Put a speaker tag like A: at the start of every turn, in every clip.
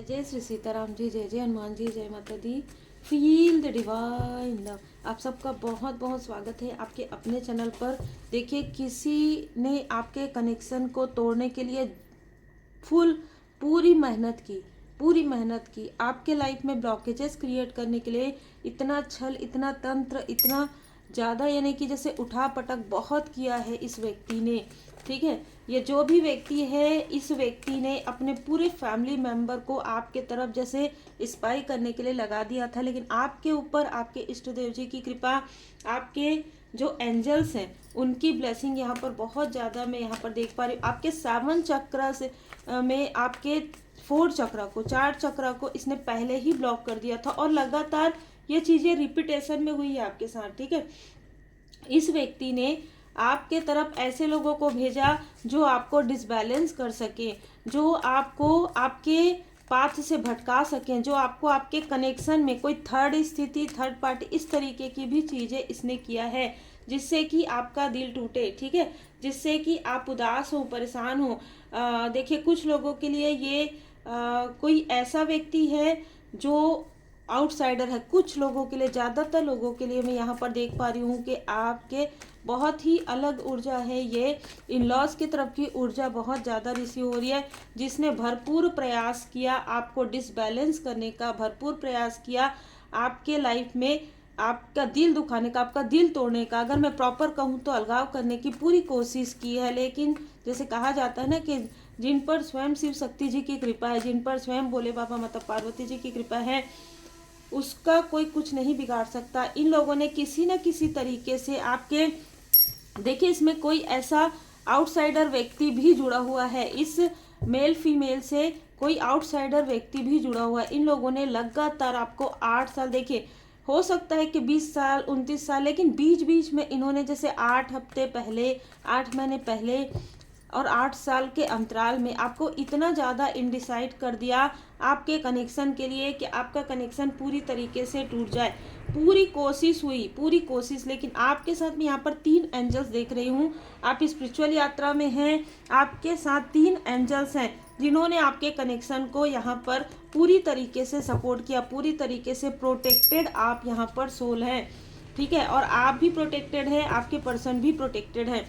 A: जय श्री सीताराम जी, जय जय हनुमान जी, जय माता दी। Feel the divine love. आप सबका बहुत बहुत स्वागत है आपके अपने चैनल पर। देखिए, किसी ने आपके कनेक्शन को तोड़ने के लिए पूरी मेहनत की आपके लाइफ में ब्लॉकेजेस क्रिएट करने के लिए। इतना छल, इतना तंत्र, इतना ज़्यादा, यानी कि जैसे उठा पटक बहुत किया है इस व्यक्ति ने। ठीक है, ये जो भी व्यक्ति है, इस व्यक्ति ने अपने पूरे फैमिली मेंबर को आपके तरफ जैसे स्पाई करने के लिए लगा दिया था, लेकिन आपके ऊपर आपके इष्ट देव जी की कृपा, आपके जो एंजल्स हैं उनकी ब्लेसिंग यहाँ पर बहुत ज़्यादा मैं यहाँ पर देख पा रही हूँ। आपके 7 चक्र से में आपके 4 चक्र को, 4 चक्र को इसने पहले ही ब्लॉक कर दिया था और लगातार ये चीज़ें रिपीटेशन में हुई है आपके साथ। ठीक है, इस व्यक्ति ने आपके तरफ ऐसे लोगों को भेजा जो आपको डिसबैलेंस कर सके, जो आपको आपके पाथ से भटका सकें, जो आपको आपके कनेक्शन में कोई थर्ड स्थिति, थर्ड पार्टी, इस तरीके की भी चीज़ें इसने किया है जिससे कि आपका दिल टूटे। ठीक है, जिससे कि आप उदास हो, परेशान हो। देखिए, कुछ लोगों के लिए ये कोई ऐसा व्यक्ति है जो आउटसाइडर है। कुछ लोगों के लिए, ज़्यादातर लोगों के लिए मैं यहाँ पर देख पा रही हूँ कि आपके बहुत ही अलग ऊर्जा है। ये इन लॉज की तरफ की ऊर्जा बहुत ज़्यादा रिसीव हो रही है, जिसने भरपूर प्रयास किया आपको डिसबैलेंस करने का, भरपूर प्रयास किया आपके लाइफ में आपका दिल दुखाने का, आपका दिल तोड़ने का। अगर मैं प्रॉपर कहूँ तो अलगाव करने की पूरी कोशिश की है, लेकिन जैसे कहा जाता है ना कि जिन पर स्वयं शिव शक्ति जी की कृपा है, जिन पर स्वयं भोले बाबा माता पार्वती जी की कृपा है, उसका कोई कुछ नहीं बिगाड़ सकता। इन लोगों ने किसी न किसी तरीके से आपके, देखिए, इसमें कोई ऐसा आउटसाइडर व्यक्ति भी जुड़ा हुआ है, इस मेल फीमेल से कोई आउटसाइडर व्यक्ति भी जुड़ा हुआ है। इन लोगों ने लगातार आपको 8 साल, देखिए हो सकता है कि 20 साल, 29 साल, लेकिन बीच बीच में इन्होंने जैसे 8 हफ्ते पहले, 8 महीने पहले और 8 साल के अंतराल में आपको इतना ज़्यादा इंडिसाइड कर दिया आपके कनेक्शन के लिए कि आपका कनेक्शन पूरी तरीके से टूट जाए। पूरी कोशिश हुई, पूरी कोशिश, लेकिन आपके साथ में यहाँ पर 3 एंजल्स देख रही हूँ। आप स्पिरिचुअल यात्रा में हैं, आपके साथ 3 एंजल्स हैं जिन्होंने आपके कनेक्शन को यहाँ पर पूरी तरीके से सपोर्ट किया, पूरी तरीके से प्रोटेक्टेड आप यहाँ पर सोल हैं। ठीक है, और आप भी प्रोटेक्टेड है, आपके पर्सन भी प्रोटेक्टेड है।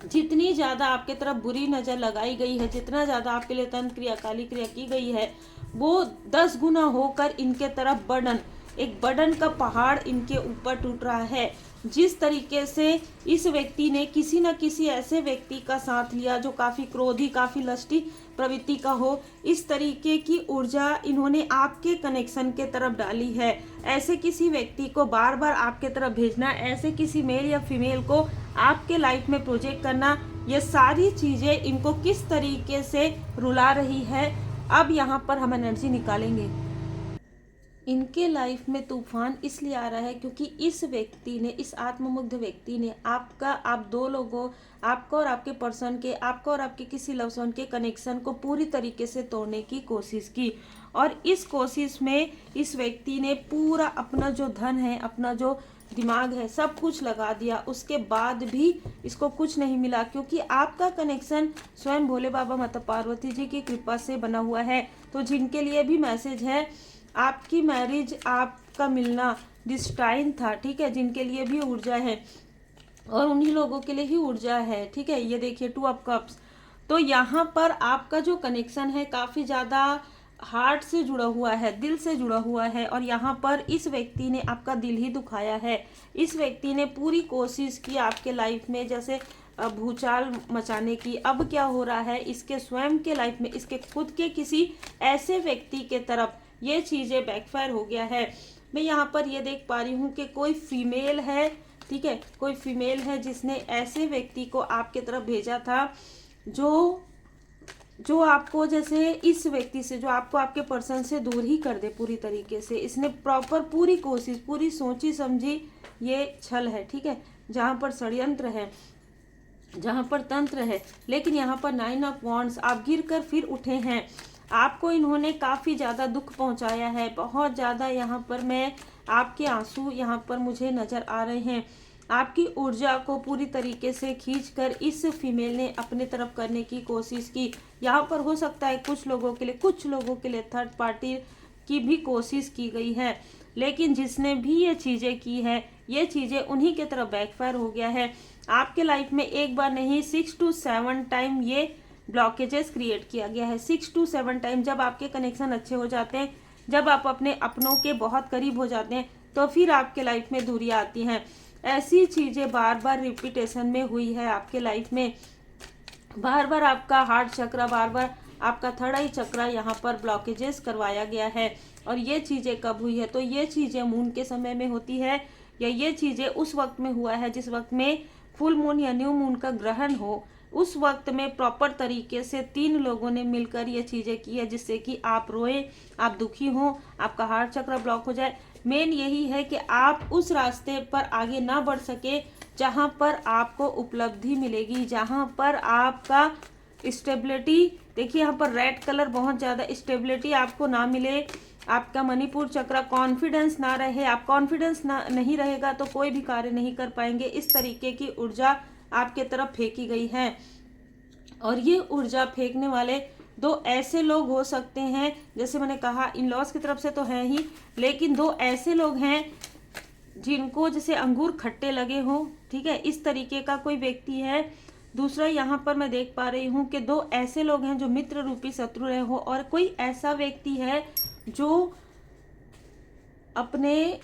A: जितनी ज़्यादा आपके तरफ बुरी नज़र लगाई गई है, जितना ज़्यादा आपके लिए तंत्र क्रिया, काली क्रिया की गई है, वो 10 गुना होकर इनके तरफ बर्डन, एक बर्डन का पहाड़ इनके ऊपर टूट रहा है। जिस तरीके से इस व्यक्ति ने किसी न किसी ऐसे व्यक्ति का साथ लिया जो काफ़ी क्रोधी, काफ़ी लस्टी प्रवृत्ति का हो, इस तरीके की ऊर्जा इन्होंने आपके कनेक्शन के तरफ डाली है। ऐसे किसी व्यक्ति को बार बार आपके तरफ भेजना, ऐसे किसी मेल या फीमेल को आपके लाइफ में प्रोजेक्ट करना, ये सारी चीज़ें इनको किस तरीके से रुला रही है। अब यहाँ पर हम एनर्जी निकालेंगे। इनके लाइफ में तूफान इसलिए आ रहा है क्योंकि इस व्यक्ति ने, इस आत्ममुग्ध व्यक्ति ने आप 2 लोगों, आपका और आपके पर्सन के, आपका और आपके किसी लव्ड वन के कनेक्शन को पूरी तरीके से तोड़ने की कोशिश की। और इस कोशिश में इस व्यक्ति ने पूरा अपना जो धन है, अपना जो दिमाग है, सब कुछ लगा दिया। उसके बाद भी इसको कुछ नहीं मिला, क्योंकि आपका कनेक्शन स्वयं भोले बाबा माता पार्वती जी की कृपा से बना हुआ है। तो जिनके लिए भी मैसेज है, आपकी मैरिज, आपका मिलना डिस्टाइन था। ठीक है, जिनके लिए भी ऊर्जा है और उन्हीं लोगों के लिए ही ऊर्जा है। ठीक है, ये देखिए 2 ऑफ कप्स। तो यहाँ पर आपका जो कनेक्शन है काफ़ी ज़्यादा हार्ट से जुड़ा हुआ है, दिल से जुड़ा हुआ है, और यहाँ पर इस व्यक्ति ने आपका दिल ही दुखाया है। इस व्यक्ति ने पूरी कोशिश की आपके लाइफ में जैसे भूचाल मचाने की। अब क्या हो रहा है, इसके स्वयं के लाइफ में, इसके खुद के किसी ऐसे व्यक्ति के तरफ ये चीज़ें बैकफायर हो गया है। मैं यहाँ पर ये देख पा रही हूँ कि कोई फीमेल है, ठीक है, कोई फीमेल है जिसने ऐसे व्यक्ति को आपके तरफ भेजा था जो आपको, जैसे इस व्यक्ति से, जो आपको आपके पर्सन से दूर ही कर दे पूरी तरीके से। इसने प्रॉपर पूरी कोशिश, पूरी सोची समझी, ये छल है। ठीक है, जहाँ पर षड्यंत्र है, जहाँ पर तंत्र है, लेकिन यहाँ पर 9 ऑफ वॉन्ड्स, आप गिर कर फिर उठे हैं। आपको इन्होंने काफ़ी ज़्यादा दुख पहुँचाया है, बहुत ज़्यादा। यहाँ पर मैं आपके आंसू यहाँ पर मुझे नज़र आ रहे हैं। आपकी ऊर्जा को पूरी तरीके से खींचकर इस फीमेल ने अपने तरफ करने की कोशिश की। यहाँ पर हो सकता है कुछ लोगों के लिए थर्ड पार्टी की भी कोशिश की गई है, लेकिन जिसने भी ये चीज़ें की है, ये चीज़ें उन्हीं के तरफ बैकफायर हो गया है। आपके लाइफ में एक बार नहीं 6 to 7 टाइम ये ब्लॉकेजेस क्रिएट किया गया है। 6 to 7 टाइम जब आपके कनेक्शन अच्छे हो जाते हैं, जब आप अपने अपनों के बहुत करीब हो जाते हैं, तो फिर आपके लाइफ में दूरियां आती हैं। ऐसी चीज़ें बार बार रिपीटेशन में हुई है आपके लाइफ में। बार बार आपका हार्ट चक्र, बार बार आपका थर्ड आई चक्र यहाँ पर ब्लॉकेजेस करवाया गया है। और ये चीज़ें कब हुई है? तो ये चीज़ें मून के समय में होती है, या ये चीज़ें उस वक्त में हुआ है जिस वक्त में फुल मून या न्यू मून का ग्रहण हो। उस वक्त में प्रॉपर तरीके से 3 लोगों ने मिलकर ये चीज़ें की है, जिससे कि आप रोए, आप दुखी हो, आपका हार्ट चक्र ब्लॉक हो जाए। मेन यही है कि आप उस रास्ते पर आगे ना बढ़ सके जहाँ पर आपको उपलब्धि मिलेगी, जहाँ पर आपका स्टेबिलिटी, देखिए यहाँ पर रेड कलर बहुत ज़्यादा, स्टेबिलिटी आपको ना मिले, आपका मणिपुर चक्र, कॉन्फिडेंस ना रहे। आप कॉन्फिडेंस ना नहीं रहेगा तो कोई भी कार्य नहीं कर पाएंगे। इस तरीके की ऊर्जा आपके तरफ फेंकी गई है। और ये ऊर्जा फेंकने वाले 2 ऐसे लोग हो सकते हैं, जैसे मैंने कहा इन लॉज की तरफ से तो है ही, लेकिन 2 ऐसे लोग हैं जिनको जैसे अंगूर खट्टे लगे हो, ठीक है, इस तरीके का कोई व्यक्ति है। दूसरा यहाँ पर मैं देख पा रही हूँ कि 2 ऐसे लोग हैं जो मित्र रूपी शत्रु रहे हो, और कोई ऐसा व्यक्ति है जो अपने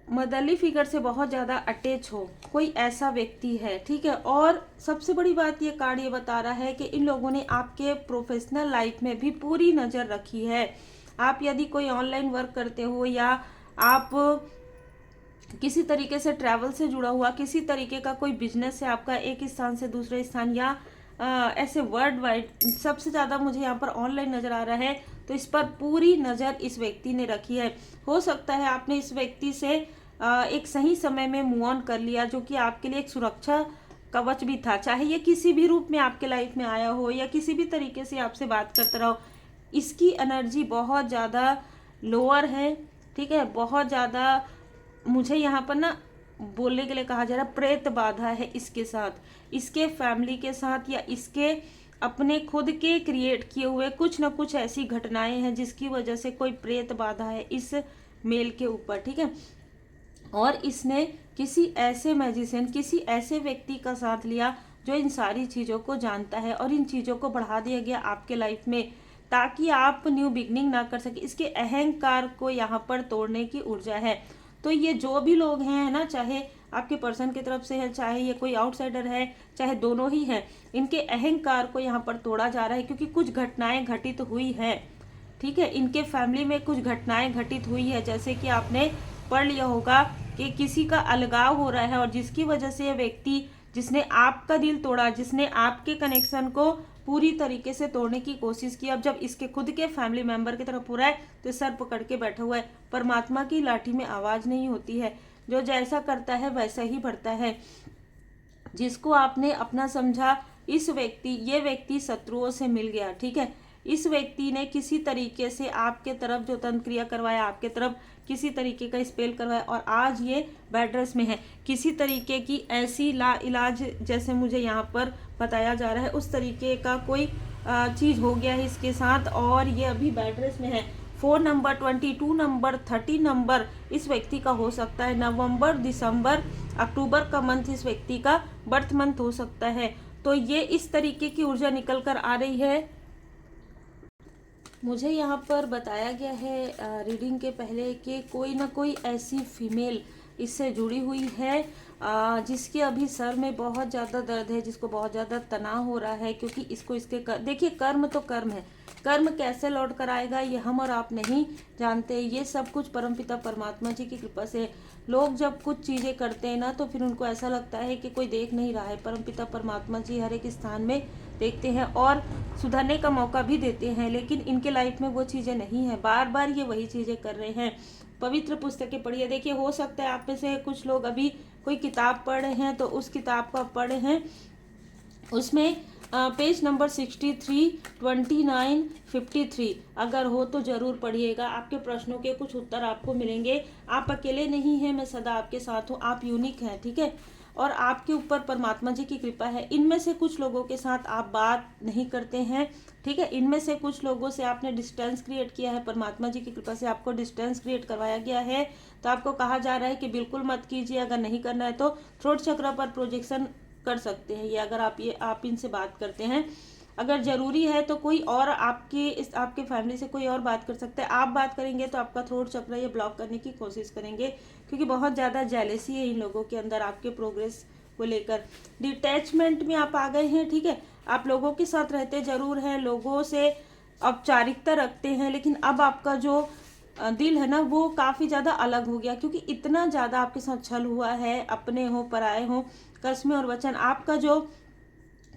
A: मदरली फिगर से बहुत ज़्यादा अटैच हो, कोई ऐसा व्यक्ति है, ठीक है। और सबसे बड़ी बात ये कार्ड ये बता रहा है कि इन लोगों ने आपके प्रोफेशनल लाइफ में भी पूरी नज़र रखी है। आप यदि कोई ऑनलाइन वर्क करते हो, या आप किसी तरीके से ट्रैवल से जुड़ा हुआ किसी तरीके का कोई बिजनेस है आपका, एक स्थान से दूसरे स्थान, या ऐसे वर्ल्ड वाइड, सबसे ज़्यादा मुझे यहाँ पर ऑनलाइन नज़र आ रहा है, तो इस पर पूरी नज़र इस व्यक्ति ने रखी है। हो सकता है आपने इस व्यक्ति से एक सही समय में मूव ऑन कर लिया, जो कि आपके लिए एक सुरक्षा कवच भी था, चाहे ये किसी भी रूप में आपके लाइफ में आया हो, या किसी भी तरीके से आपसे बात करता रहो। इसकी एनर्जी बहुत ज़्यादा लोअर है, ठीक है, बहुत ज़्यादा मुझे यहाँ पर ना बोलने के लिए कहा जा रहा है प्रेत बाधा है इसके साथ, इसके फैमिली के साथ, या इसके अपने खुद के क्रिएट किए हुए कुछ ना कुछ ऐसी घटनाएं हैं जिसकी वजह से कोई प्रेत बाधा है इस मेल के ऊपर, ठीक है। और इसने किसी ऐसे मैजिशियन, किसी ऐसे व्यक्ति का साथ लिया जो इन सारी चीज़ों को जानता है, और इन चीज़ों को बढ़ा दिया गया आपके लाइफ में ताकि आप न्यू बिगनिंग ना कर सके। इसके अहंकार को यहाँ पर तोड़ने की ऊर्जा है। तो ये जो भी लोग हैं ना, चाहे आपके पर्सन की तरफ से है, चाहे ये कोई आउटसाइडर है, चाहे दोनों ही हैं, इनके अहंकार को यहाँ पर तोड़ा जा रहा है, क्योंकि कुछ घटनाएं घटित हुई है, ठीक है। इनके फैमिली में कुछ घटनाएं घटित हुई है, जैसे कि आपने पढ़ लिया होगा कि किसी का अलगाव हो रहा है, और जिसकी वजह से ये व्यक्ति, जिसने आपका दिल तोड़ा, जिसने आपके कनेक्शन को पूरी तरीके से तोड़ने की कोशिश की, अब जब इसके खुद के फैमिली मेंबर की तरफ हो रहा है तो सर पकड़ के बैठा हुआ है। परमात्मा की लाठी में आवाज़ नहीं होती है, जो जैसा करता है वैसा ही बढ़ता है। जिसको आपने अपना समझा, इस व्यक्ति, ये व्यक्ति शत्रुओं से मिल गया, ठीक है। इस व्यक्ति ने किसी तरीके से आपके तरफ जो तंत्र क्रिया करवाया, आपके तरफ किसी तरीके का स्पेल करवाया, और आज ये बेड रेस्ट में है। किसी तरीके की ऐसी ला इलाज, जैसे मुझे यहाँ पर बताया जा रहा है, उस तरीके का कोई चीज़ हो गया है इसके साथ, और ये अभी बेड रेस्ट में है। 4 नंबर, 22 नंबर, 30 नंबर इस व्यक्ति का हो सकता है। नवंबर, दिसंबर, अक्टूबर का मंथ इस व्यक्ति का बर्थ मंथ हो सकता है। तो ये इस तरीके की ऊर्जा निकल कर आ रही है। मुझे यहाँ पर बताया गया है रीडिंग के पहले कि कोई ना कोई ऐसी फीमेल इससे जुड़ी हुई है जिसके अभी सर में बहुत ज़्यादा दर्द है, जिसको बहुत ज़्यादा तनाव हो रहा है, क्योंकि इसको इसके देखिए कर्म तो कर्म है, कर्म कैसे लौट कर आएगा ये हम और आप नहीं जानते। ये सब कुछ परमपिता परमात्मा जी की कृपा से। लोग जब कुछ चीज़ें करते हैं ना, तो फिर उनको ऐसा लगता है कि कोई देख नहीं रहा है। परमपिता परमात्मा जी हर एक स्थान में देखते हैं और सुधरने का मौका भी देते हैं, लेकिन इनके लाइफ में वो चीज़ें नहीं है। बार बार ये वही चीज़ें कर रहे हैं। पवित्र पुस्तकें पढ़िए। देखिए, हो सकता है आप में से कुछ लोग अभी कोई किताब पढ़ रहे हैं, तो उस किताब को आप पढ़े हैं, उसमें पेज नंबर 63, 29, 53 अगर हो तो ज़रूर पढ़िएगा। आपके प्रश्नों के कुछ उत्तर आपको मिलेंगे। आप अकेले नहीं हैं, मैं सदा आपके साथ हूँ। आप यूनिक हैं, ठीक है। और आपके ऊपर परमात्मा जी की कृपा है। इनमें से कुछ लोगों के साथ आप बात नहीं करते हैं, ठीक है। इनमें से कुछ लोगों से आपने डिस्टेंस क्रिएट किया है, परमात्मा जी की कृपा से आपको डिस्टेंस क्रिएट करवाया गया है। तो आपको कहा जा रहा है कि बिल्कुल मत कीजिए। अगर नहीं करना है तो थ्रोट चक्र पर प्रोजेक्शन कर सकते हैं ये, अगर आप इनसे बात करते हैं। अगर ज़रूरी है तो कोई और आपके फैमिली से कोई और बात कर सकता है। आप बात करेंगे तो आपका थ्रोट चक्र ये ब्लॉक करने की कोशिश करेंगे, क्योंकि बहुत ज़्यादा जेलेसी है इन लोगों के अंदर आपके प्रोग्रेस को लेकर। डिटैचमेंट में आप आ गए हैं, ठीक है। आप लोगों के साथ रहते जरूर हैं, लोगों से औपचारिकता रखते हैं, लेकिन अब आपका जो दिल है ना वो काफ़ी ज़्यादा अलग हो गया, क्योंकि इतना ज़्यादा आपके साथ छल हुआ है, अपने हो पराए हो, कसमें और वचन। आपका जो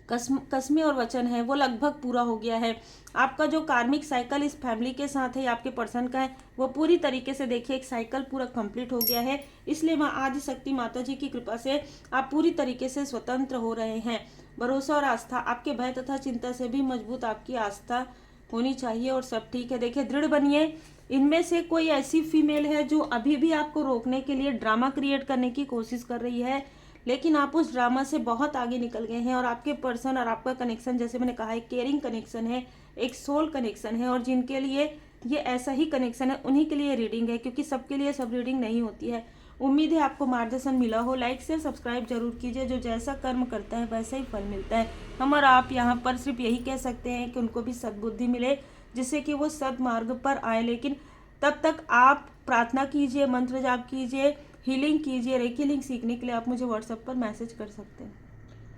A: कसमें और वचन है वो लगभग पूरा हो गया है। आपका जो कार्मिक साइकिल इस फैमिली के साथ है, आपके पर्सन का है, वो पूरी तरीके से देखिए एक साइकिल पूरा कंप्लीट हो गया है। इसलिए माँ आदि शक्ति माता जी की कृपा से आप पूरी तरीके से स्वतंत्र हो रहे हैं। भरोसा और आस्था, आपके भय तथा चिंता से भी मजबूत आपकी आस्था होनी चाहिए और सब ठीक है। देखिए दृढ़ बनिए। इनमें से कोई ऐसी फीमेल है जो अभी भी आपको रोकने के लिए ड्रामा क्रिएट करने की कोशिश कर रही है, लेकिन आप उस ड्रामा से बहुत आगे निकल गए हैं। और आपके पर्सन और आपका कनेक्शन, जैसे मैंने कहा, एक केयरिंग कनेक्शन है, एक सोल कनेक्शन है। और जिनके लिए ये ऐसा ही कनेक्शन है उन्हीं के लिए रीडिंग है, क्योंकि सबके लिए सब रीडिंग नहीं होती है। उम्मीद है आपको मार्गदर्शन मिला हो। लाइक शेयर सब्सक्राइब जरूर कीजिए। जो जैसा कर्म करता है वैसा ही फल मिलता है। हम और आप यहाँ पर सिर्फ यही कह सकते हैं कि उनको भी सद्बुद्धि मिले, जिससे कि वो सदमार्ग पर आए। लेकिन तब तक आप प्रार्थना कीजिए, मंत्र जाप कीजिए, हीलिंग कीजिए। रेकी लिंक सीखने के लिए आप मुझे व्हाट्सएप पर मैसेज कर सकते हैं।